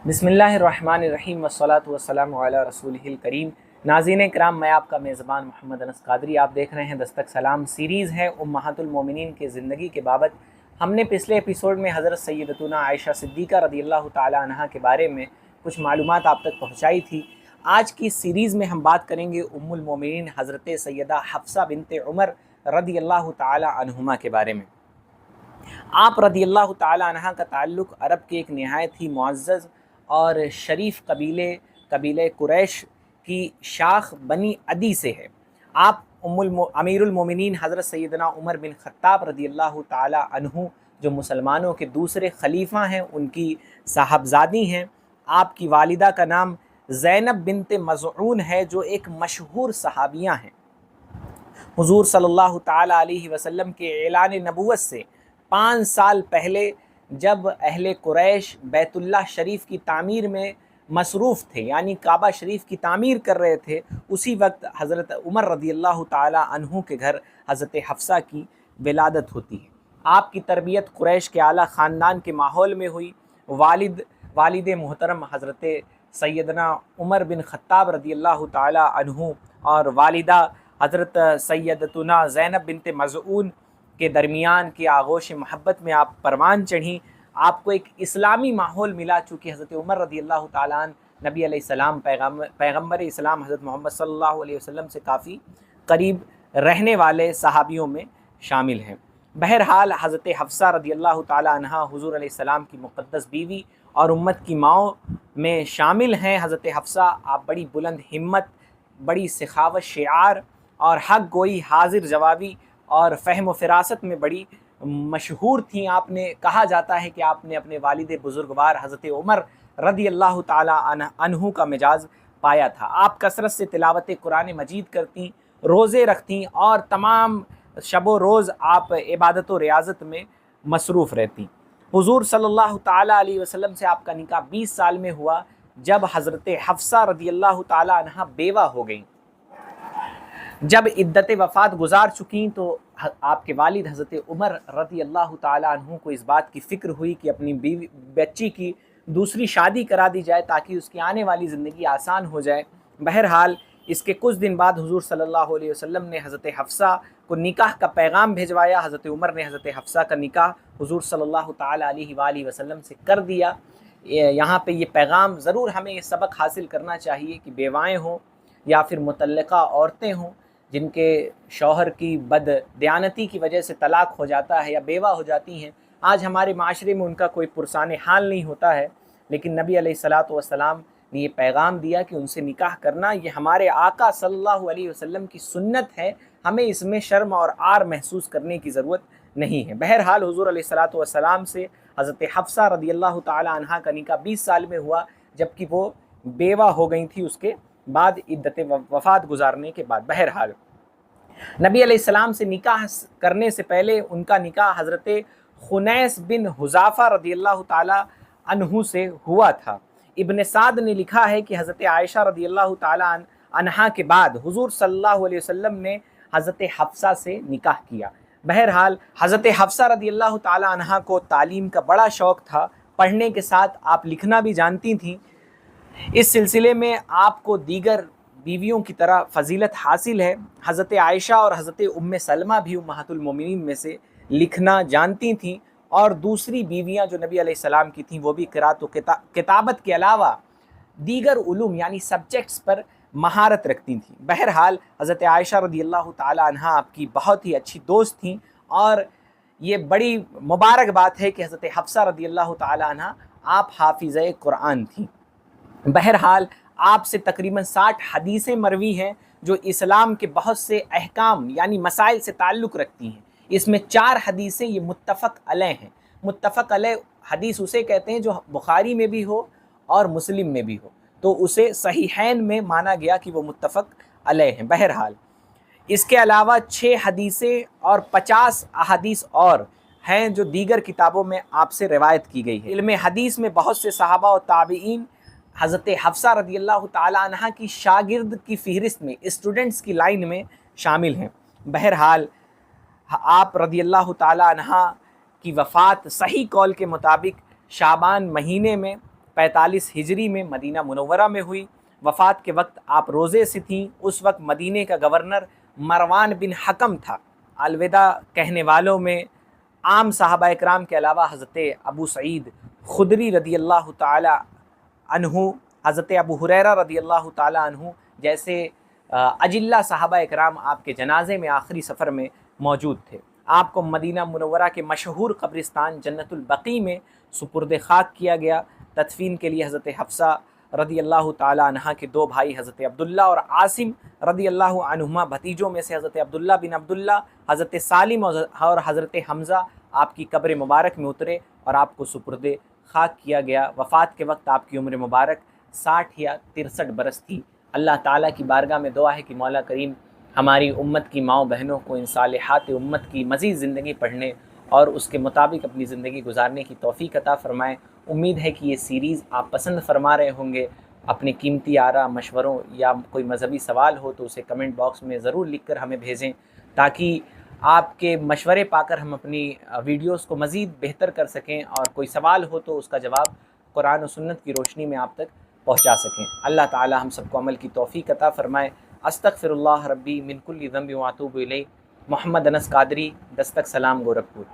बिस्मिल्लाहिर्रहमानिर्रहीम वस्सलातु वस्सलामु अला रसूलिहिल करीम। नाज़रीन कराम, मैं आपका मेज़बान मोहम्मद अनस क़ादरी। आप देख रहे हैं दस्तक सलाम सीरीज़ है उम्महातुल मोमिनीन के ज़िंदगी के बाबत। हमने पिछले एपिसोड में हज़रत सैयदतुना आयशा सिद्दीक़ा रदियल्लाहु ताला अन्हा के बारे में कुछ मालूमात आप तक पहुँचाई थी। आज की सीरीज़ में हम बात करेंगे उम्मुल मोमिनीन हज़रत सैयदा हफ्सा बिनते उमर रदियल्लाहु ताला अन्हुमा के बारे में। आप रदियल्लाहु ताला अन्हा का ताल्लुक़ अरब के एक नहायत ही मुअज़्ज़ज़ और शरीफ कबीले कुरैश की शाख बनी अदी से है। आप अमीरुल मोमिनीन हज़रत सैयदना उमर बिन ख़त्ताब रदियल्लाहु ताला अन्हु जो मुसलमानों के दूसरे खलीफा हैं, उनकी साहबजादी हैं। आपकी वालिदा का नाम ज़ैनब बिनते मज़ऊन है, जो एक मशहूर सहाबिया हैं। हुज़ूर सल्लल्लाहु ताला अलैहि वसल्लम के ऐलान नबुव्वत से 5 साल पहले जब अहले कुरैश बैतुल्लाह शरीफ की तामीर में मसरूफ़ थे, यानी काबा शरीफ की तामीर कर रहे थे, उसी वक्त हज़रत उमर रदियल्लाहु ताला अन्हु के घर हज़रत हफ्सा की विलादत होती है। आपकी तरबियत कुरैश के आला ख़ानदान के माहौल में हुई। वालिद मोहतरम हज़रत सैयदना उमर बिन ख़त्ताब रदियल्लाहु ताला अन्हु और वालिदा हज़रत सैयदतुना ज़ैनब बिनते मज़ऊन के दरमियान की आगोश मोहब्बत में आप परवान चढ़ी। आपको एक इस्लामी माहौल मिला, चूँकि हज़रत उमर रदियल्लाहु ताला अन्हु नबी अलैहिस्सलाम पैगम्बर इस्लाम हज़रत मोहम्मद सल्लल्लाहु अलैहि वसल्लम से काफ़ी करीब रहने वाले सहाबियों में शामिल हैं। बहरहाल हज़रत हफ्सा रदियल्लाहु ताला अन्हा हुज़ूर अलैहिस्सलाम की मुक़द्दस बीवी और उम्मत की माओ में शामिल हैं। हज़रत हफ्सा आप बड़ी बुलंद हिम्मत, बड़ी सखावत शिआर और हक़ गोई, हाजिर जवाबी और फ़हम व फ़िरासत में बड़ी मशहूर थीं। आपने कहा जाता है कि आपने अपने वालिद बुज़ुर्गवार हज़रत उमर रदियल्लाहु ताला अन्हु का मिजाज पाया था। आप कसरत से तिलावत कुरान मजीद करती, रोज़े रखती और तमाम शब व रोज़ आप इबादत व रियाज़त में मसरूफ़ रहती। हुज़ूर सल्लल्लाहु ताला अलैहि वसल्लम से आपका निकाह 20 साल में हुआ, जब हज़रत हफ्सा रदियल्लाहु ताला अन्हा बेवा हो गई। जब इद्दत वफ़ात गुजार चुकी तो आपके वालिद हज़रत उमर रदियल्लाहु ताला अन्हु को इस बात की फ़िक्र हुई कि अपनी बच्ची की दूसरी शादी करा दी जाए, ताकि उसकी आने वाली ज़िंदगी आसान हो जाए। बहरहाल इसके कुछ दिन बाद हुज़ूर सल्लल्लाहु अलैहि वसल्लम ने हज़रत हफ्सा को निकाह का पैगाम भिजवाया। हज़रत उमर ने हज़रत हफ्सा का निकाह हुज़ूर सल्लल्लाहु ताला अलैहि वसल्लम से कर दिया। यहाँ पे ये पैगाम ज़रूर हमें ये सबक हासिल करना चाहिए कि बेवाएँ हों या फिर मुतल्लिक़ा औरतें हों, जिनके शौहर की बददियानती की वजह से तलाक़ हो जाता है या बेवा हो जाती हैं, आज हमारे माशरे में उनका कोई पुरसाने हाल नहीं होता है, लेकिन नबी अलैहिस्सलातु वस्सलाम ने ये पैगाम दिया कि उनसे निकाह करना ये हमारे आका सल्लल्लाहु अलैहि वसल्लम की सुन्नत है। हमें इसमें शर्म और आर महसूस करने की ज़रूरत नहीं है। बहरहाल हुज़ूर अलैहिस्सलातु वस्सलाम से हज़रत हफ्सा रदियल्लाहु ताला अन्हा का निकाह 20 साल में हुआ, जबकि वो बेवा हो गई थी उसके बाद, इद्दत वफ़ात गुजारने के बाद। बहरहाल नबी अलैहिस्सलाम से निकाह करने से पहले उनका निकाह हज़रत खुनैस बिन हुज़ाफ़ा रदियल्लाहु ताला अन्हु से हुआ था। इब्न साद ने लिखा है कि हज़रत आयशा रदियल्लाहु ताला अन्हा के बाद हुज़ूर सल्लल्लाहु अलैहि वसल्लम ने हज़रत हफ्सा से निकाह किया। बहरहाल हज़रत हफ्सा रदियल्लाहु ताला अन्हा को तालीम का बड़ा शौक़ था, पढ़ने के साथ आप लिखना भी जानती थीं। इस सिलसिले में आपको दीगर बीवियों की तरह फ़जीलत हासिल है। हज़रत आयशा और हज़रत उम्मे सलमा भी उम्महातुल मोमिनीन में से लिखना जानती थीं, और दूसरी बीवियां जो नबी अलैहिस्सलाम की थीं वो भी क़िराअत व किताबत के अलावा दीगर उलूम यानी सब्जेक्ट्स पर महारत रखती थीं। बहरहाल हज़रत आयशा रदियल्लाहु ताला अन्हा आपकी बहुत ही अच्छी दोस्त थीं, और ये बड़ी मुबारक बात है कि हज़रत हफ्सा रदियल्लाहु ताला अन्हा आप हाफिज़े कुरान थीं। बहरहाल आपसे तकरीबन 60 हदीसें मरवी हैं, जो इस्लाम के बहुत से अहकाम यानी मसाइल से ताल्लुक़ रखती हैं। इसमें 4 हदीसें ये मुत्तफ़क़ अलैह हैं। मुत्तफ़क़ अलैह हदीस उसे कहते हैं जो बुखारी में भी हो और मुस्लिम में भी हो, तो उसे सहीहैन में माना गया कि वो मुत्तफ़क़ अलैह हैं। बहरहाल इसके अलावा 6 हदीसें और 50 अहादीस और हैं जो दीगर किताबों में आपसे रिवायत की गई है। इल्म हदीस में बहुत से सहाबा और ताबीईन हज़रत हफ्सा रदियल्लाहु ताला अन्हा की शागिर्द की फ़हरिस्त में, स्टूडेंट्स की लाइन में शामिल हैं। बहरहाल आप रदियल्लाहु ताला अन्हा की वफ़ात सही कौल के मुताबिक शाबान महीने में 45 ہجری میں مدینہ منورہ میں ہوئی۔ وفات کے وقت آپ روزے سے تھیں۔ اس وقت مدینہ کا گورنر مروان بن حکم تھا۔ الوداع کہنے والوں میں عام صحابہ اکرام کے علاوہ حضرت ابو سعید خدری رضی اللہ تعالی عنہ، حضرت ابو ہریرہ رضی اللہ تعالی عنہ جیسے اجلہ صحابہ اکرام آپ کے جنازے میں آخری سفر میں موجود تھے۔ آپ کو مدینہ منورہ کے مشہور قبرستان جنت البقیع میں سپرد خاک کیا گیا۔ تدفین کے لیے حضرت حفصہ رضی اللہ تعالی عنہ کے 2 بھائی حضرت عبداللہ اور عاصم رضی اللہ عنہما، بھتیجوں میں سے حضرت عبداللہ بن عبداللہ، حضرت سالم اور حضرت حمزہ آپ کی قبر مبارک میں اترے اور آپ کو سپرد خاک کیا گیا۔ وفات کے وقت آپ کی عمر مبارک 60 یا 63 برس تھی۔ اللہ تعالیٰ کی بارگاہ میں دعا ہے کہ مولا کریم ہماری امت کی ماؤں بہنوں کو ان صالحات امت کی مزید زندگی پڑھنے اور اس کے مطابق اپنی زندگی گزارنے کی توفیق عطا فرمائے۔ امید ہے کہ یہ سیریز آپ پسند فرما رہے ہوں گے۔ اپنے قیمتی آراء، مشوروں یا کوئی مذہبی سوال ہو تو اسے کمنٹ باکس میں ضرور لکھ کر ہمیں بھیجیں، تاکہ آپ کے مشورے پا کر ہم اپنی ویڈیوز کو مزید بہتر کر سکیں، اور کوئی سوال ہو تو اس کا جواب قرآن و سنت کی روشنی میں آپ تک پہنچا سکیں۔ اللہ تعالی ہم سب کو عمل کی توفیق عطا فرمائے۔ استغفر اللہ ربی من کل ذنب واتوب الیہ۔ محمد انس قادری، دستک سلام، گورکھپور۔